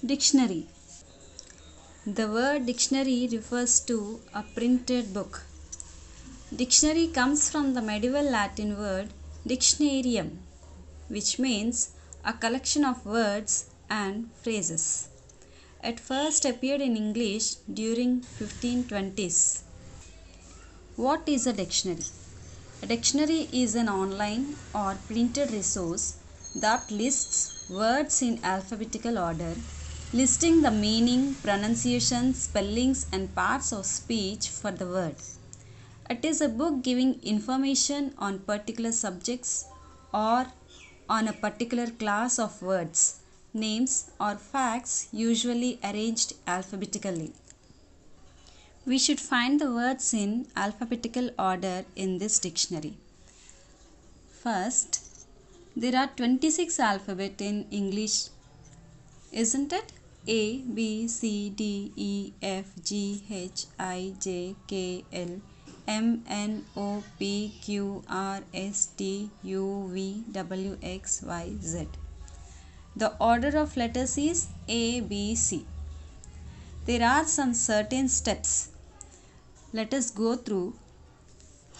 Dictionary. The word dictionary refers to a printed book. Dictionary comes from the medieval Latin word dictionarium, which means a collection of words and phrases. It first appeared in English during 1520s. What is a dictionary? A dictionary is an online or printed resource that lists words in alphabetical order, listing the meaning, pronunciation, spellings, and parts of speech for the word. It is a book giving information on particular subjects or on a particular class of words, names, or facts, usually arranged alphabetically. We should find the words in alphabetical order in this dictionary. First, there are 26 alphabet in English, isn't it? A, B, C, D, E, F, G, H, I, J, K, L, M, N, O, P, Q, R, S, T, U, V, W, X, Y, Z. The order of letters is A, B, C. There are some certain steps. Let us go through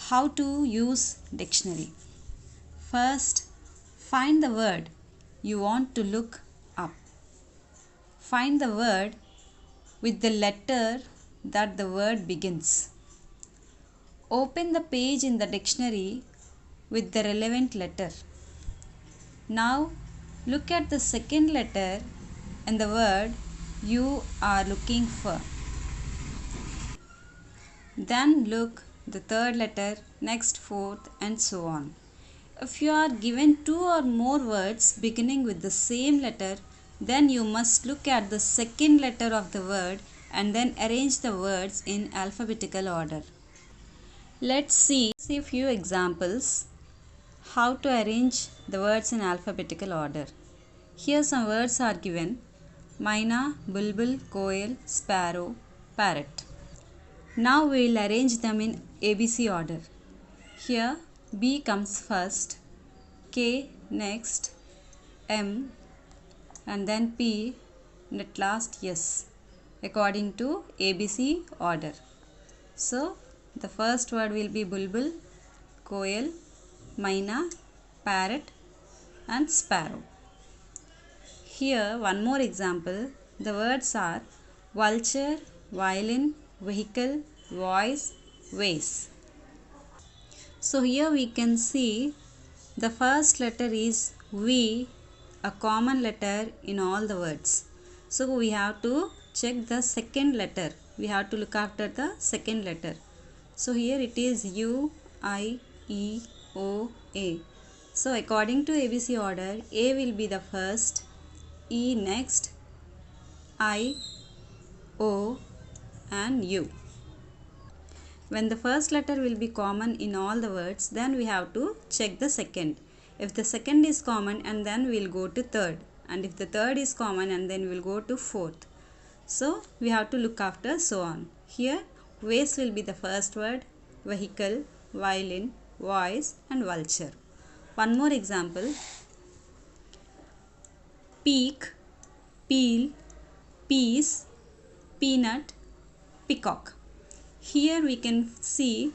how to use dictionary. First, find the word you want to look up. Find the word with the letter that the word begins. Open the page in the dictionary with the relevant letter. Now, look at the second letter in the word you are looking for. Then look the third letter, next fourth, and so on. If you are given two or more words beginning with the same letter, then you must look at the second letter of the word and then arrange the words in alphabetical order. Let's see a few examples how to arrange the words in alphabetical order. Here some words are given: Myna, Bulbul, Koel, Sparrow, Parrot. Now we will arrange them in ABC order. Here B comes first, K next, M, and then P, and at last S, according to ABC order. So the first word will be Bulbul, Koel, Myna, Parrot, and Sparrow. Here one more example. The words are vulture, violin, vehicle, voice, vase. So here we can see the first letter is V, a common letter in all the words. So we have to check the second letter. We have to look after the second letter. So here it is U, I, E, O, A. So according to ABC order, A will be the first, E next, I, O, and U. When the first letter will be common in all the words, then we have to check the second. If the second is common, and then we will go to third. And if the third is common, and then we will go to fourth. So we have to look after so on. Here vase will be the first word, vehicle, violin, voice, and vulture. One more example: peak, peel, peas, peanut, peacock. Here we can see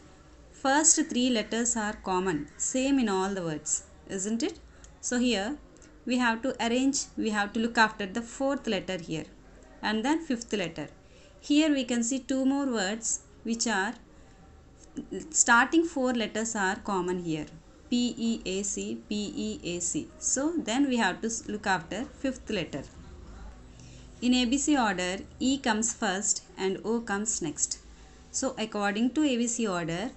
first three letters are common, same in all the words, isn't it? So here we have to look after the fourth letter here, and then fifth letter. Here we can see two more words which are starting four letters are common here, P-E-A-C, P-E-A-C. So then we have to look after fifth letter. In ABC order, E comes first and O comes next. So according to ABC order,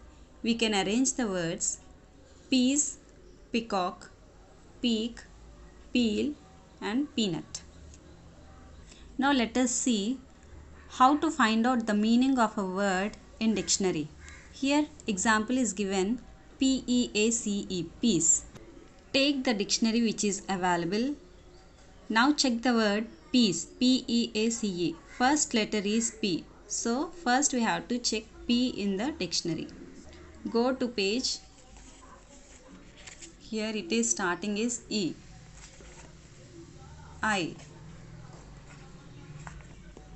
we can arrange the words peas, peacock, peak, peel, and peanut. Now let us see how to find out the meaning of a word in dictionary. Here example is given: P-E-A-C-E, peace. Take the dictionary which is available. Now check the word peace, P-E-A-C-E. First letter is P. So first we have to check P in the dictionary. Go to page. Here it is starting is E, I,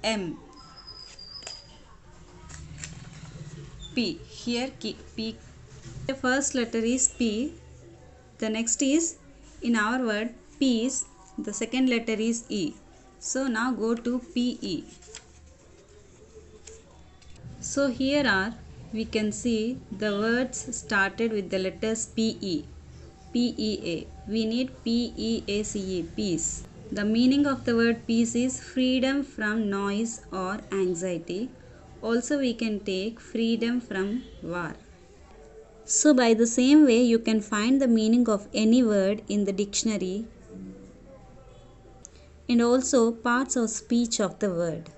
M. P. Here P. The first letter is P. The next is, in our word peace, the second letter is E. So now go to PE. So here are, we can see the words started with the letters PE. PEA. We need PEACE, peace. The meaning of the word peace is freedom from noise or anxiety. Also we can take freedom from war. So by the same way you can find the meaning of any word in the dictionary and also parts of speech of the word.